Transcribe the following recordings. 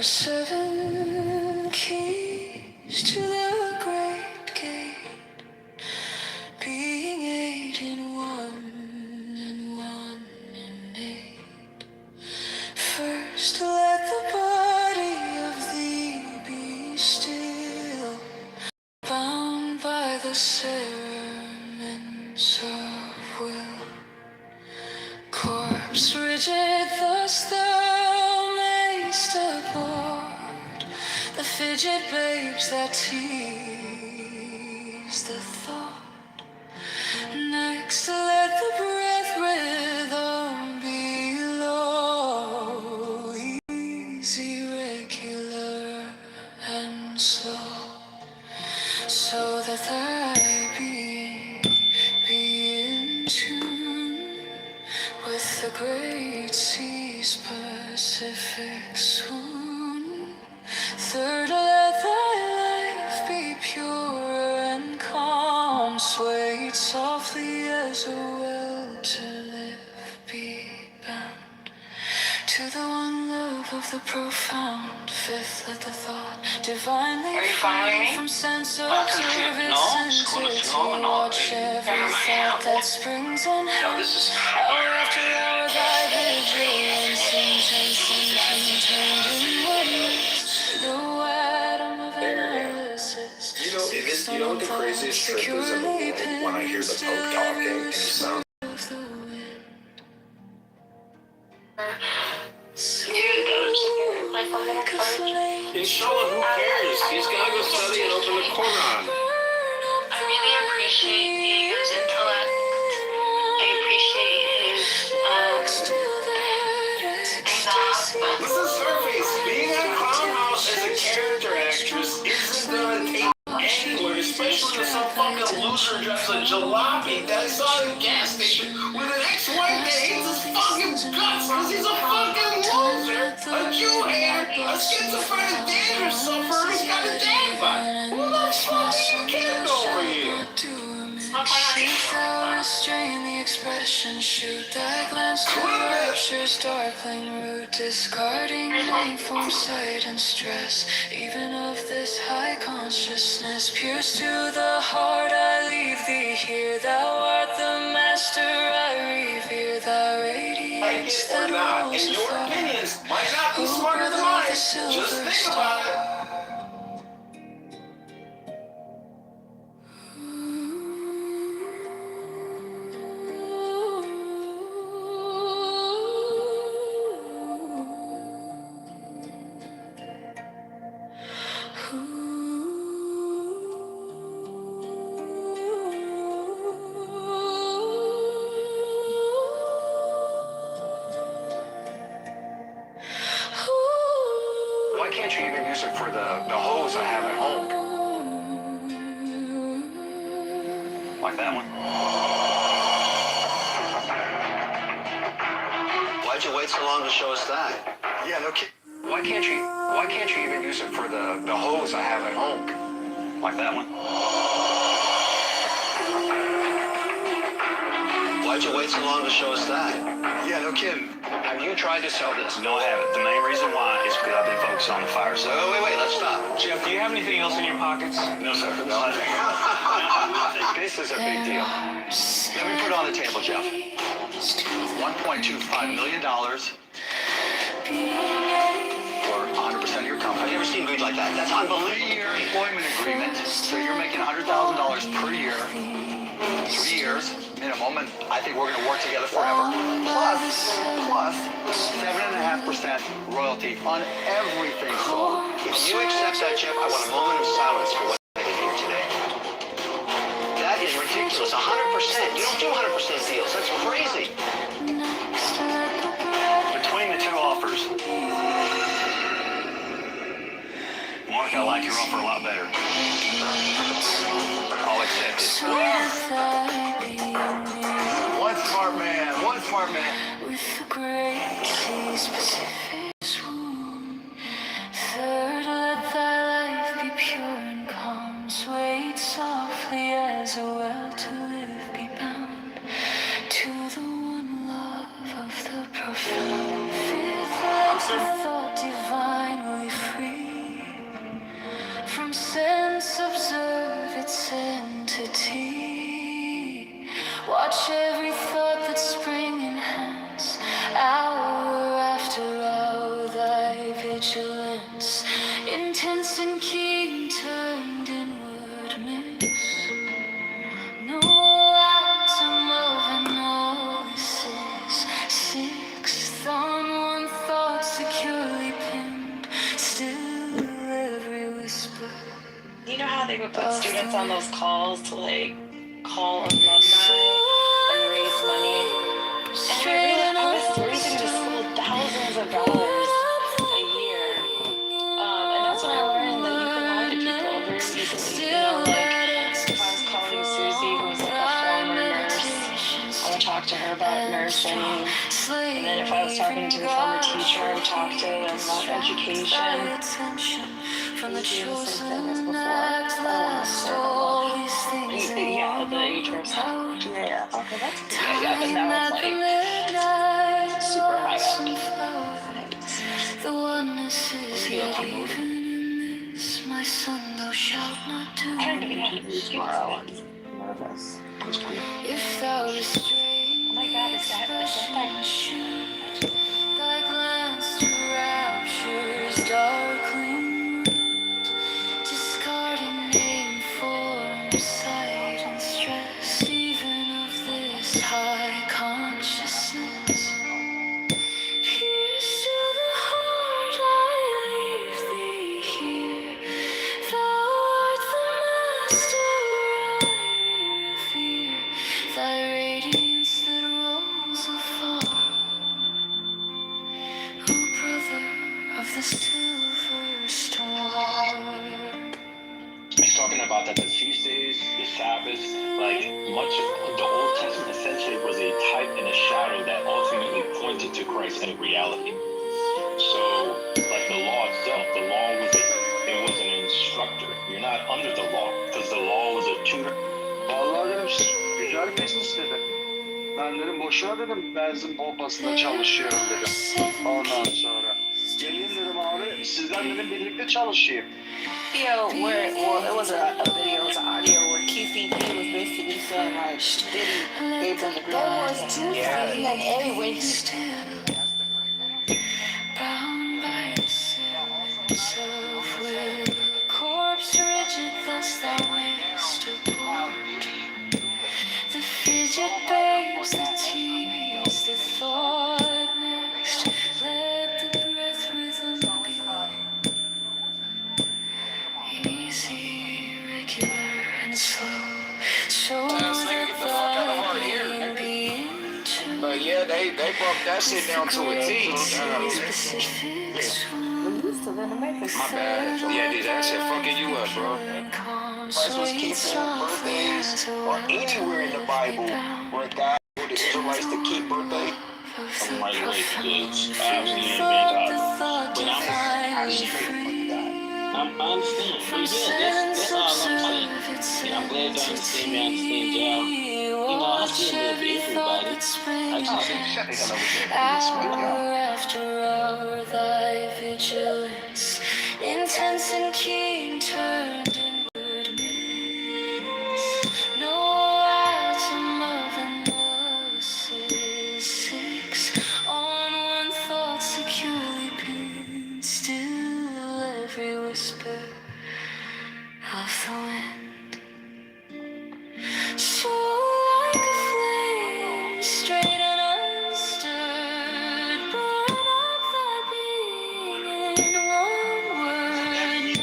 7 keys to the great gate, being 8 in 1 and 1 in 8. First let the body of thee be still, bound by the cerements of will. Corpse rigid, thus thou mayst abort the fidget babes that tease the thought. Next let the breath rhythm be low, easy, regular, and slow, so that thy being be in tune with the great sea's Pacific swoon. Third, let thy life be pure and calm, swayed softly as a well to live be bound to the one love of the profound. Fifth, let the thought divinely free from sense of observance, sensitive to watch every thought that springs and helps. Hour after hour thy vigilance intense and contained in oneness. No atom of analysis. You know what the craziest trick is in the world? When I hear the Pope talking and he sounds Inshallah, who cares? He's gotta go study and open the Quran. I really appreciate Diego's intellect. I appreciate his exhaust. Listen, Surface, being in a clown house as a character actress isn't gonna take anywhere, especially with some fucking loser dressed like jalopy that I saw at the gas station with an ex-wife that hates his fucking guts because he's a fucking loser, a Jew hater, a schizophrenic danger sufferer who's got a dad bod. Who the fuck are you kidding over here? Strain the expression, shoot thy glance to rapture's darkling root, discarding from sight and stress, even of this high consciousness. Pierce to the heart, I leave thee here. Thou art the master, I revere thy radiance that rules and your afar. opinions might not be smarter than mine. Just think about it. Why can't you even use it for the hose I have at home? Like that one? Why'd you wait so long to show us that? Yeah, no kidding. Why can't you even use it for the hose I have at home? Like that one? Why'd you wait so long to show us that? Yeah, no kidding. Have you tried to sell this? No, I haven't. The main reason why is because I've been focused on the fire. So Wait, let's stop. Jeff, do you have anything else in your pockets? No, sir. No, this is a big deal. Let me put it on the table, Jeff. $1.25 million for 100% of your company. I've never seen greed like that. That's unbelievable. 3-year employment agreement, so you're making $100,000 per year, 3 years minimum, and I think we're going to work together forever. Plus 7.5% royalty on everything sold. If you accept that, Jeff, I want a moment of silence for what I did here today. That is ridiculous. 100%. You don't do 100% deals. That's crazy. Between the two offers, Mark, I like your offer a lot better. I'll accept it. One smart man. With the great sea's Pacific swoon. Third, let thy life be pure and calm, swayed softly as a well to live be bound to the one love of the profound. Fifth, let the thought divinely from sense, observe its entity. Watch every thought that spring enhance, hour after hour thy vigilance, intense and keen, turned inward miss. No atom of analysis, sixth on one thought securely pinned, still every whisper. You know how they would put students on those calls to like call alumni and raise money? And I was raising the school thousands of dollars a year. And that's when I learned that you can lie to people very easily. You know, like if I was calling Susie, who was like a former nurse, I would talk to her about nursing. And then if I was talking to the former teacher, I would talk to them about education. From the chosen as before. Yeah, the HR stuff. Yeah. Okay, that's good. Yeah, but that was like super high up. The oneness is yet even in this, my son, thou shalt not do. I'm trying to get out of here tomorrow. I'm nervous. If thou restrain, oh my God, is that thy glance to rapture's darkling, discarding name, form, sight, and stress, even of this high consciousness. Pierce to the heart, I leave thee here. Thou art the master I revere, thy radiance that rolls afar. O brother of the silver star. He's talking about that the feast days, the Sabbath, like much of the Old Testament essentially was a type and a shadow that ultimately pointed to Christ and reality. So, like the law itself, the law was an instructor. You're not under the law because the law was a tutor. Vallahi dedim güzel business dedim. Ben dedim boşuna dedim benzin pompasında çalışıyorum dedim. Ondan sonra geleyim dedim abi sizden dedim birlikte çalışayım. Video where, well, it was a video, it was an audio where KCP was basically saying like, Diddy gave them the green light. Yeah. Like everywhere he Bound by a sense of will, corpse rigid, thus thou mayst abort. The fidget babes, the tease, the thought next, let the breath rhythm be. Easy, regular, and slow. So that thy being be into. But yeah, they broke that shit down to a T. My bad. Yeah, dude, that shit fucking you up, bro. Christ was keeping birthdays or anywhere in the Bible where God told the Israelites to keep birthday. I'm right away to this. Absolutely ain't been taught. But I'm straight with that. I understand. But yeah, that's all I'm saying. And I'm glad you understand me. I understand y'all. You know, I still love everybody. I just Shut the hell up with that. Hour after hour, thy vigilance, intense and keen, turned inward miss. No atom of analysis, six on one thought securely pinned, still every whisper of the wind. So like a flame, straight and unstirred, burn up thy being in one word.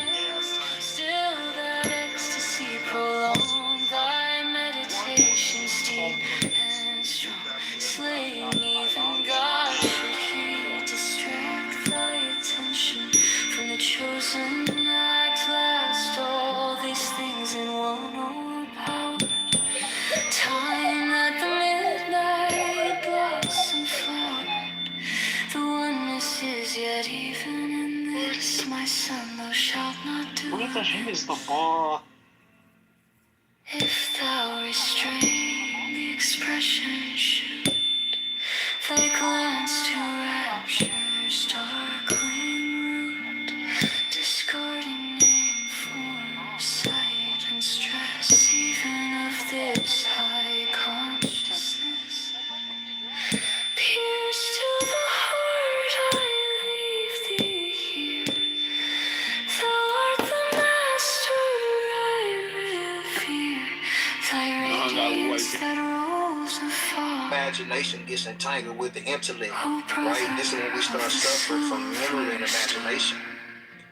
Still that ecstasy prolong thy meditations deep and strong, slaying even God should he distract thy attention from the chosen act. Last all these things in one overpowered. Time that the midnight blossom flowered. The oneness is yet even in this, my son, thou shalt not do. what the hell is the ball? If thou restrain the expression should, thy glance to rapture's darkling root, discarding name, form, set rules and fall. Imagination gets entangled with the intellect, right? This is when we start suffering from memory and imagination.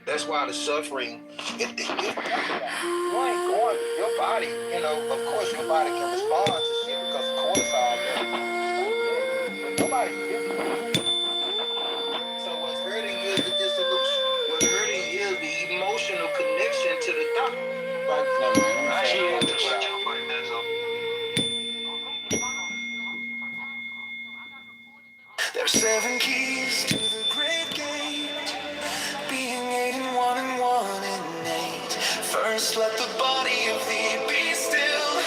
That's why the suffering, you ain't going, your body, of course your body can respond to shit because of cortisol levels. Nobody gives you. So what's hurting you is the dissolution. What's hurting you is the emotional connection to the thought. Like, There's 7 keys to the great gate, being 8 and 1 and 1 and 8. First, let the body of thee be still,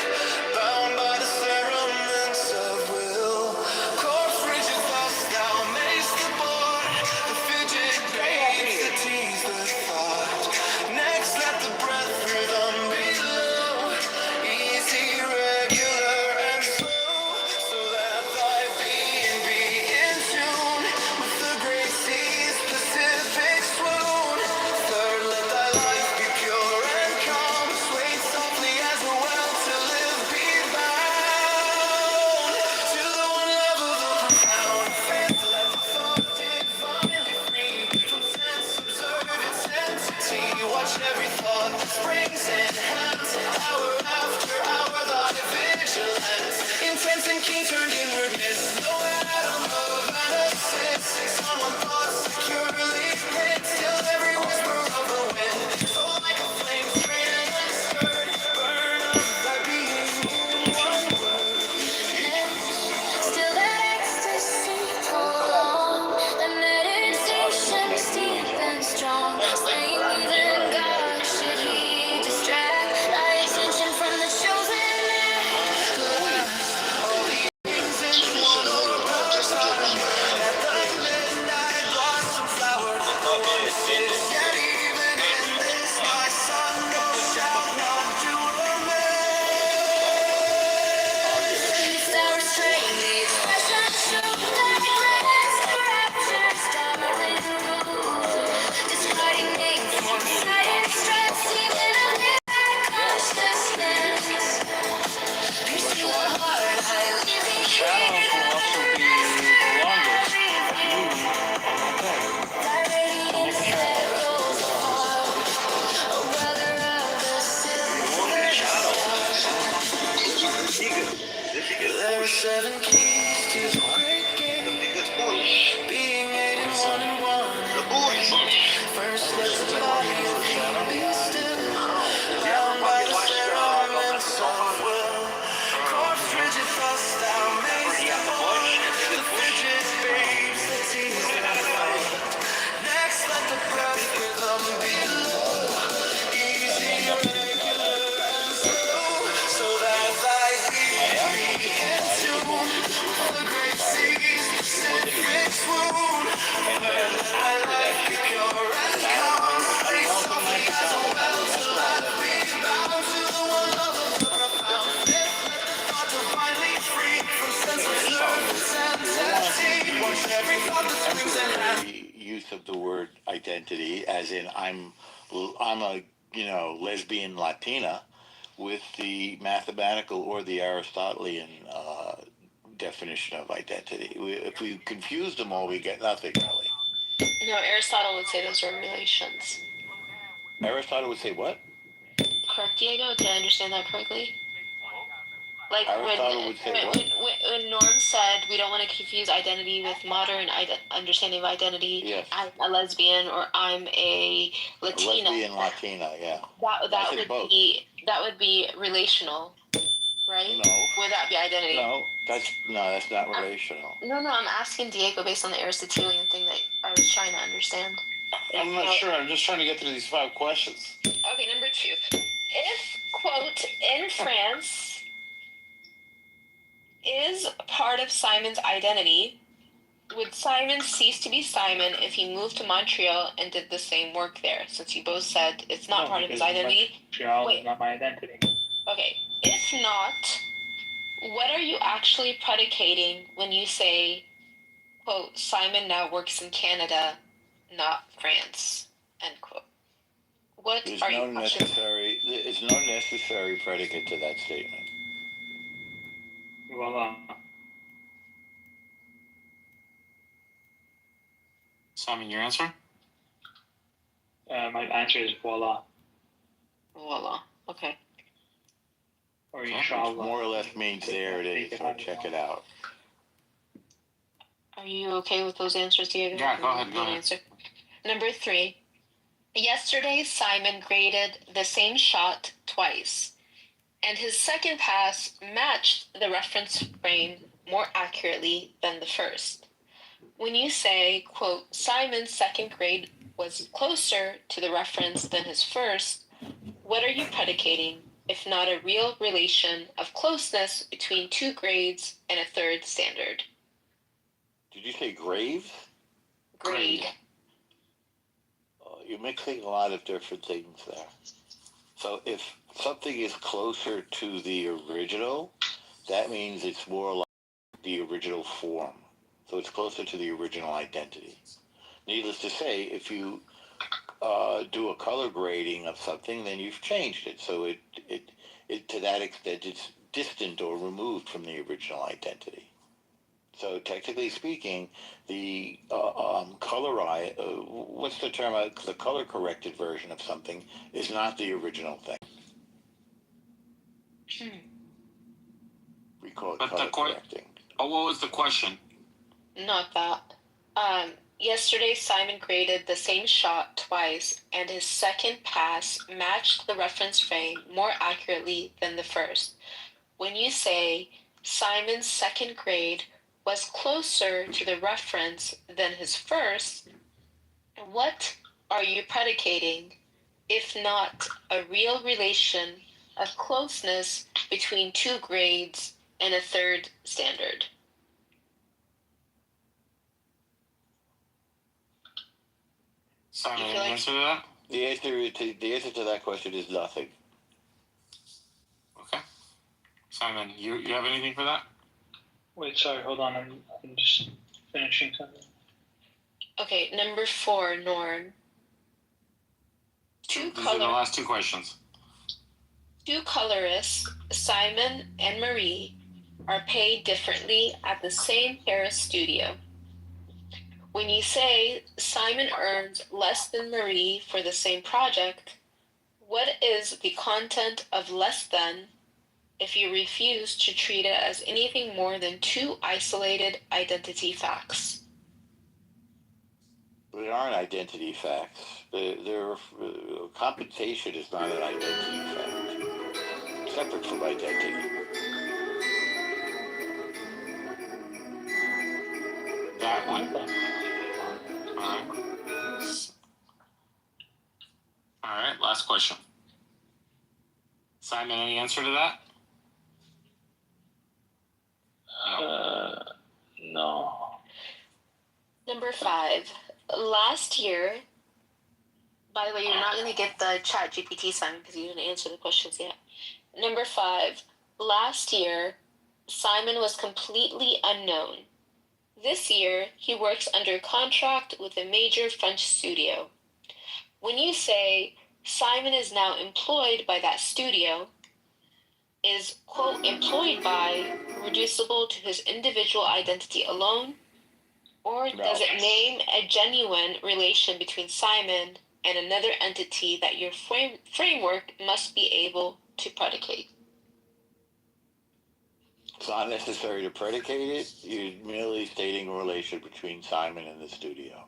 bound by the cerements of will. Core frigid thus thou mayst the board, the fidget babes that tease the thought. Next, let the breath rhythm be low, easy, regular, and slow, so that thy being be in tune with the great sea's Pacific swoon. Third, let thy life be pure and calm, sway softly as a well to live be bound to the one love of the profound. Fifth, let the thought divine be free from sense observed its entity. Watch every thought that springs enhance, hour after hour thy vigilance. Intense and keen turned inwardness, no atom of an assist. On one thought securely hid, still every whisper of the wind. So like a flame straight and unstirred, burn up thy being in one word. Still that ecstasy prolonged, the meditation is deep and strong. Slaying even God, should he distract thy attention from the chosen man? All these things in one overpowers at thy midnight blossom flower. Yet even in this my son, no shalt not do amaze. Thou restrain the expression, show thy glance, the rapture's darling mood. Discarding names, silent stress, even of his consciousness. Piercing the heart, I live in shadows will also be the longest. Thy radiance that rolls apart, a brother of the silver star. There are 7 keys to the great gate, being 8 and 1 and 1. First, let the body of thee be still, bound by the cerements of will. Core frigid thus thou mayst abhor, the fidget babes that tease the thought. Next, let the breath rhythm be low, easy, regular, and slow, so that thy being be in tune with the great sea's Pacific swoon. Let thy life be pure and calm, stay softly as a well till that be bound to the one love of the profound. Fifth, let the thought divinely free from sense observed entity. Watch every thought that swings and has. Use of the word identity, as in I'm a lesbian Latina, with the mathematical or the Aristotelian definition of identity. If we confuse them all, we get nothing really. No, Aristotle would say those are relations. Aristotle would say what? Correct, Diego? Did I understand that correctly? Like Aristotle would say what? When Norm said we don't want to confuse identity with modern understanding of identity. Yes. I'm a lesbian or I'm a Latina. A lesbian Latina, yeah. That would be relational, right? No. Would that be identity? No, that's not relational. No, I'm asking Diego based on the Aristotelian thing that I was trying to understand. I'm not sure. I'm just trying to get through these 5 questions. Okay, number 2. If, quote, in France is part of Simon's identity, would Simon cease to be Simon if he moved to Montreal and did the same work there? Since you both said it's not part of his identity. Montreal is not my identity. Okay, if not, what are you actually predicating when you say, quote, Simon now works in Canada, not France, end quote? What There's are no necessary predicate to that statement. Voila. Simon, your answer? My answer is voila. Voila. Okay. Or Okay. inshallah. Which more or less means there it is, or check it out. Are you okay with those answers, Diego? Yeah, go ahead, go ahead. Answer. Number 3. Yesterday, Simon graded the same shot twice, and his second pass matched the reference frame more accurately than the first. When you say, quote, Simon's second grade was closer to the reference than his first, what are you predicating, if not a real relation of closeness between 2 grades and a third standard? Did you say graves? Grade. You're mixing a lot of different things there. So if something is closer to the original, that means it's more like the original form. So it's closer to the original identity. Needless to say, if you do a color grading of something, then you've changed it. So it to that extent, it's distant or removed from the original identity. So technically speaking, the what's the term? The color-corrected version of something is not the original thing. We call it But color correcting. Oh, what was the question? Not that. Yesterday, Simon graded the same shot twice, and his second pass matched the reference frame more accurately than the first. When you say Simon's second grade was closer to the reference than his first, what are you predicating, if not a real relation of closeness between 2 grades and a third standard? Simon, You any feel like- answer to that? The answer to that question is nothing. Okay. Simon, you have anything for that? Wait, sorry, hold on. I'm just finishing something. Okay, number 4, Norm. These are the last 2 questions. 2 colorists, Simon and Marie, are paid differently at the same Paris studio. When you say Simon earns less than Marie for the same project, what is the content of less than if you refuse to treat it as anything more than 2 isolated identity facts? They aren't identity facts. Compensation is not an identity fact. Separate from identity. That one. All right, last question. Simon, any answer to that? No. Number 5, last year, by the way, you're not going to get the chat GPT, Simon, because you didn't answer the questions yet. Number 5, last year, Simon was completely unknown. This year, he works under contract with a major French studio. When you say Simon is now employed by that studio, is, quote, employed by reducible to his individual identity alone? Or does it name a genuine relation between Simon and another entity that your framework must be able to predicate? It's not necessary to predicate it. You're merely stating a relation between Simon and the studio.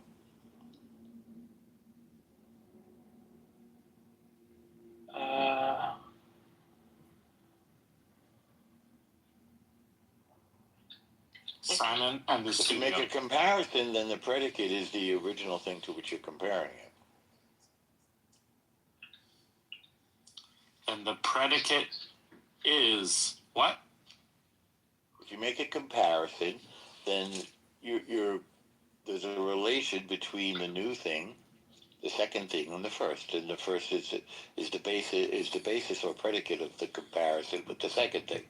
Simon and the If you studio. make a comparison, then the predicate is the original thing to which you're comparing it. And the predicate is what? If you make a comparison, then there's a relation between the new thing, the second thing, and the first. And the first is the basis or predicate of the comparison with the second thing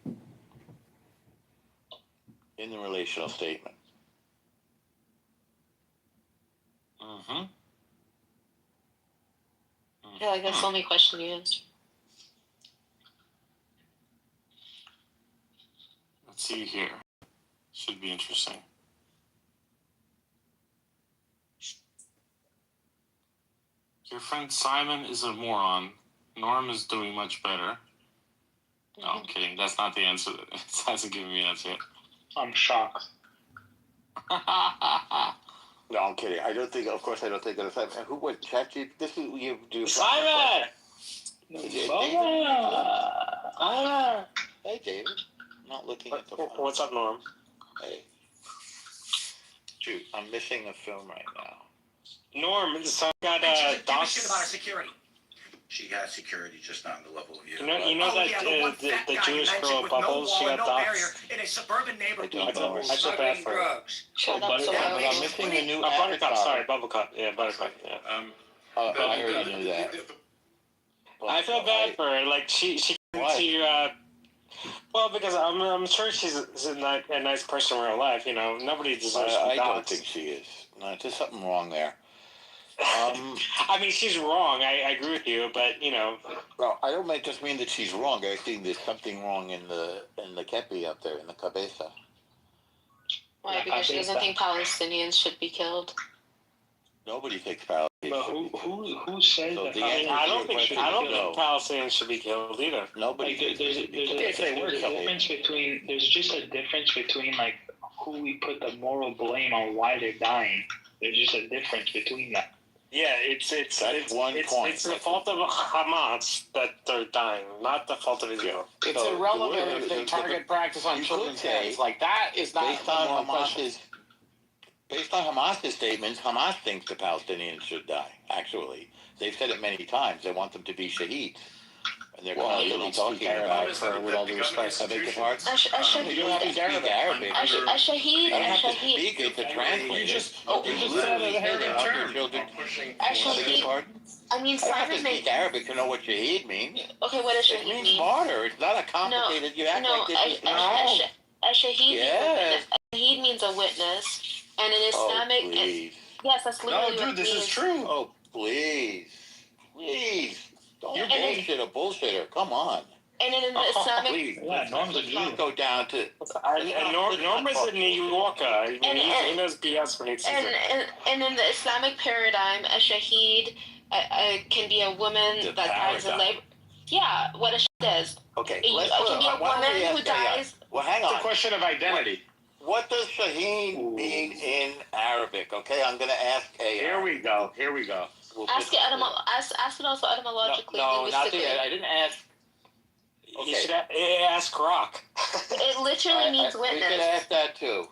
in the relational statement. Mm-hmm. I feel like that's the only question you answered. Let's see here. Should be interesting. Your friend Simon is a moron. Norm is doing much better. No, I'm kidding. That's not the answer. It hasn't given me an answer yet. I'm shocked. No, I'm kidding. I don't think. Of course, I don't think that. And who was ChatGPT? This is you do. Simon! Hey, David. I'm not looking at the phone. What's up, Norm? Hey. Shoot, I'm missing a film right now. Norm, so I got shit about our security. She has security, just not on the level of you. You know that the Jewish girl Bubbles, she got doxxed? In a suburban neighborhood. I don't know. I feel bad for her. Shut up, But I'm Sophie. missing the new Buttercup, sorry, avatar. Bubblecup. Yeah, Buttercup, yeah. I already knew that. I feel bad for her. Like, she Why? well, because I'm sure she's a nice person in real life, you know. Nobody deserves to be I don't doxxed. think she is. No, there's something wrong there. I mean, she's wrong. I agree with you, but, you know. Well, I don't just mean that she's wrong. I think there's something wrong in the kepi up there, in the cabeza. Why? Because she doesn't think Palestinians should be killed. Nobody thinks Palestinians But should be killed. who said So that? the answer I to don't your think question is no. Palestinians should be killed either. Nobody Like, thinks there's they a should be killed. difference between. There's just a difference between like who we put the moral blame on why they're dying. There's just a difference between that. Yeah, it's one point. It's the fault of Hamas that they're dying, not the fault of Israel. It's So, irrelevant if they target practice on you children's could say, heads. Like, that is not Based the on moral question. Hamas's statements, Hamas thinks the Palestinians should die. Actually, they've said it many times. They want them to be shaheeds, and they're constantly talking about it. With all due respect, I beg your pardon. A You don't have to speak Arabic. shaheed, You don't have to shaheed. speak it to translate You just it. said it Literally a said term. children. A I beg your shaheed. pardon. I mean, I don't have to Simon made. speak Arabic to know what shaheed means. Okay, what does It shaheed means mean? martyr. It's not a complicated. You act No, like this is not. a shaheed Yes. means a witness, and in Oh, Islamic, please. yes, that's literally what it this means. is true. Oh, please. Please. Don't Yeah, bullshit a bullshitter. Come on. And then in the Islamic, Please. Yeah, Norm's a Let's not Jew. go down to. And Norm is a New Yorker. I mean, he knows BS when he sees it. and in the Islamic paradigm, a shaheed can be a woman The that dies in paradigm. labor. Yeah, what a shaheed is. Okay, It let's can be a why don't we woman who ask that? dies. Well, hang It's a on. question of identity. What does Shaheen mean in Arabic? Okay, I'm going to ask a. Here we go. We'll Ask just- it ask it also etymologically, No, not linguistically. the. I didn't ask. You should ask Rock. It literally means We could witness. ask that too.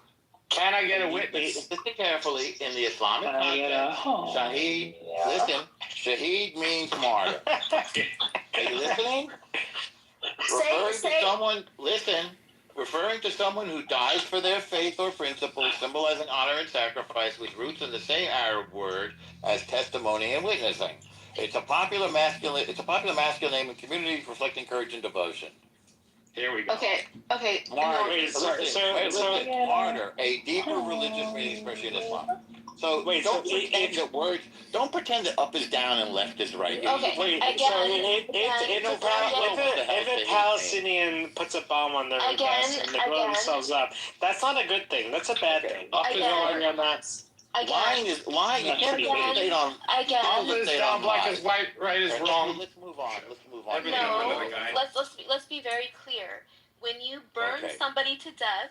Can I get a witness? Listen carefully. In the Islamic Can I get context, a- Shaheed, listen, Shaheed means martyr. Are you listening? Referring to someone who dies for their faith or principles, symbolizing honor and sacrifice, with roots in the same Arab word as testimony and witnessing. It's a popular masculine name in communities reflecting courage and devotion. Here we go. Okay. Martyr, Wait, listen, martyr, a deeper religious meaning, especially in Islam. So Wait, don't so pretend that words. Don't pretend that up is down and left is right. Okay. Wait, Again, so again, if a Palestinian puts a bomb on their vest and they blow again. themselves up, that's not a good thing. That's a bad thing. Up is Again. on. On that. Lying is lying. You can't meditate on. Again. Up is down, black is white, right is wrong. Let's move on. Everything No, under the guy. let's be very clear. When you burn Okay. somebody to death,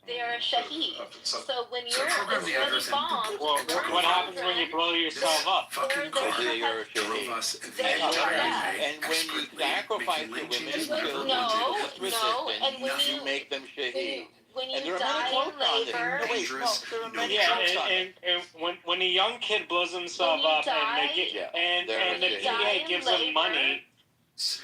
they are a shaheed. So when you're program the Israeli others and bombed, Well, what happens when you blow yourself up? Fucking You're a shaheed. And when you sacrifice the women and children No, to resistance, and when you make them shaheed. when And you there are many die quotes in on this. labor, No, wait, no, there are many Yeah, quotes on it. and when a young kid blows himself When you up die- and they get Yeah, and they're the a die PA in gives labor, them money.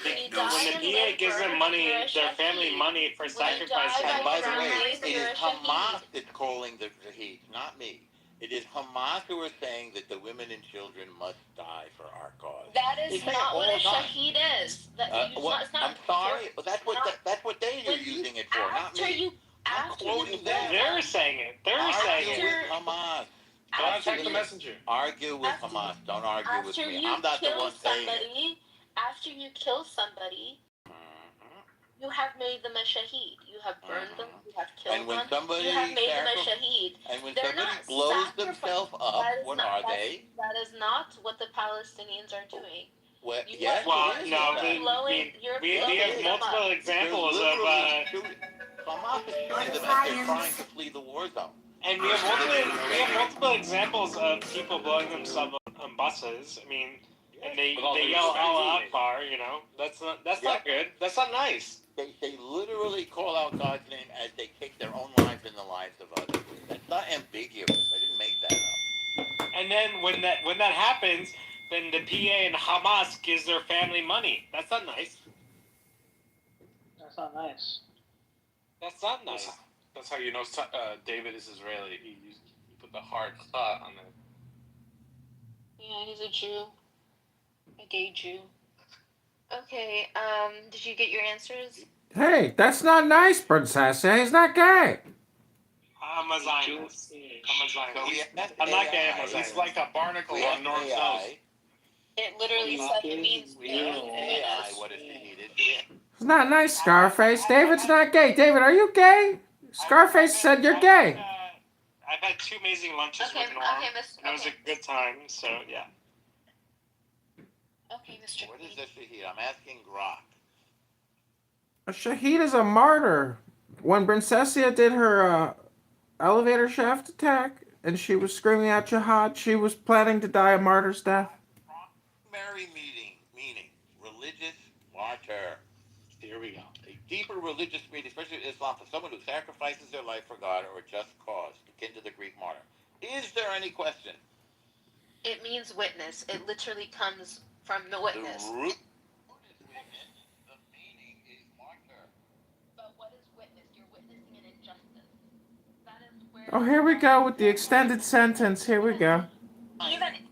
when you When die the in PA gives them labor, money, you're a their family shaheed. money for When you die sacrificing. And by the Around way, life, it you're is a shaheed. Hamas that's calling the shaheed, not me. It is Hamas who are saying that the women and children must die for our cause. That They is say it not all what a the time. shaheed is. What? I'm sorry, but that's what not- that's what they are when you- using it for, not After me. you, I'm after quoting you, them. They're saying it. They're Argue saying it. with Hamas. Contact the messenger. Argue with After- Hamas. Don't argue with after me. you I'm not the kill one saying it. somebody, after you kill somebody, You have made them a shaheed. You have burned them. You have killed And when them. somebody You have made them a shaheed. and when They're somebody not blows sacrifice- themselves up, That is what not- are that's- they? That is not what the Palestinians are doing. Well, You yes, Well, it is. no, in fact. we have them multiple up. examples They're of, literally shooting. Hamas is shooting them as they're trying to flee the war zone. and we have multiple examples of people blowing themselves up on buses. I mean, and they yell Allah Akbar. You know, that's not good. That's not nice. They literally call out God's name as they take their own lives and the lives of others. That's not ambiguous. I didn't make that up. And then when that happens, then the PA and Hamas gives their family money. That's not nice. That's not nice. That's not nice. That's how you know David is Israeli. He put the hard thought on it. Yeah, he's a Jew. A gay Jew. Okay, did you get your answers? Hey, that's not nice, Princess. He's not gay. I'm a Zionist. I'm a Zionist. I'm not gay. I'm a Zionist. He's like a barnacle on Norm's nose. It literally said it means AI, what is needed? It's not nice, Scarface. David's not gay. David, are you gay? Scarface said you're gay. I've had 2 amazing lunches with Norm. And it was a good time, so yeah. Okay, Mr. What is this here? I'm asking Grok. A shaheed is a martyr. When Princessia did her elevator shaft attack and she was screaming out jihad, she was planning to die a martyr's death. Primary meaning, religious martyr. Here we go. A deeper religious meaning, especially in Islam, for someone who sacrifices their life for God or a just cause, akin to the Greek martyr. Is there any question? It means witness. It literally comes from the witness. The root is witness. The meaning is martyr. But what is witness? You're witnessing an injustice. That is where. Oh, here we go with the extended sentence. Here we go.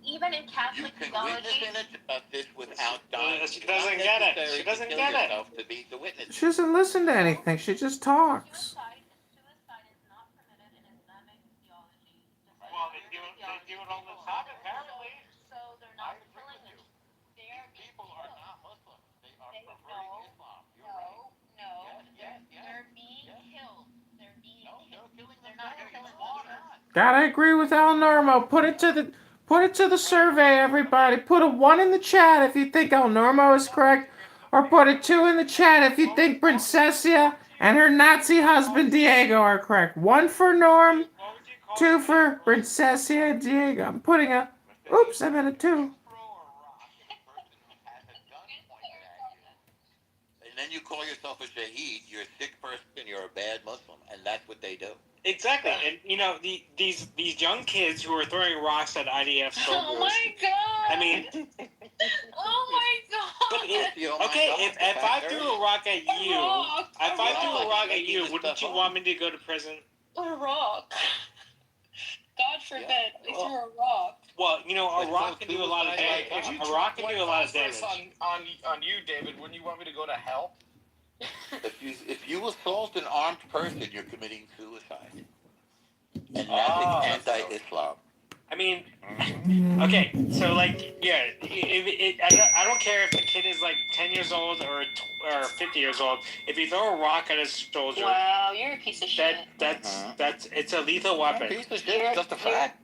Even in You Catholic can theology. witness injustice without dying. She doesn't get it. She doesn't get it. To be the witness. She doesn't listen to anything. She just talks. Suicide is not permitted in Islamic theology. Well, they do it all the time, apparently. So they're not killing them. People are not Muslims. They are No, perverting Islam. no. Yes. They're being killed. They're being killed. Killing They're not killing children. Gotta agree with El Normo. Put it to the survey, everybody. Put a 1 in the chat if you think El Normo is correct, or put a 2 in the chat if you think Princessia and her Nazi husband Diego are correct. 1 for Norm, 2 for Princessia and Diego. I'm putting a. Oops, I meant a 2. And then you call yourself a shaheed. You're a sick person. You're a bad Muslim, and that's what they do. Exactly, and you know these young kids who are throwing rocks at IDF soldiers. Oh my god! I mean, oh my god! If I threw a rock at you, wouldn't you want me to go to prison? A rock. God forbid we threw a rock. Well, you know, a rock can do a lot of damage. A rock can do a lot of damage. On you, David, wouldn't you want me to go to hell? If you assault an armed person, you're committing suicide, and that's anti-Islam. I mean, okay, so like, yeah, I don't care if the kid is like 10 years old or 50 years old. If you throw a rock at a soldier, wow, you're a piece of shit. That's it's a lethal weapon. Piece of shit, just a fact.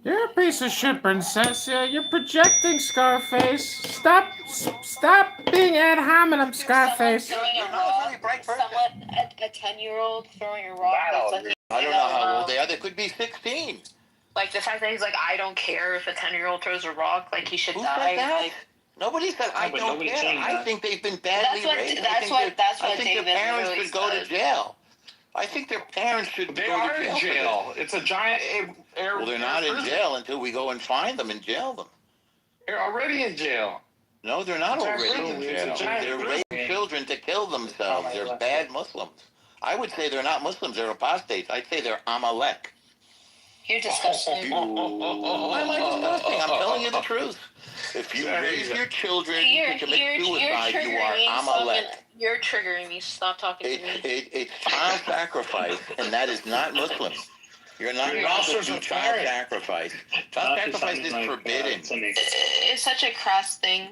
You're a piece of shit, Princessia. You're projecting, Scarface. Stop being ad hominem, Scarface. A 10-year-old throwing a rock. I don't know how old they are. They could be 16. Like the fact that he's like, I don't care if a 10-year-old throws a rock, like he should Who die. said that? Like, Nobody said I don't care. I think they've been badly raised. I think their parents should go to jail. I think their parents should go to jail. They are in jail. It's a giant Well, they're not in jail until we go and find them and jail them. They're already in jail. No, they're not already in jail. They're raising children to kill themselves. They're bad Muslims. I would say they're not Muslims. They're apostates. I'd say they're Amalek. You're disgusting. Why am I disgusting? I'm telling you the truth. If you raise your children to commit suicide, you are Amalek. You're triggering me. Stop talking to me. It's child sacrifice, and that is not Muslim. You're not allowed to do child sacrifice. Child sacrifice is forbidden. It's such a crass thing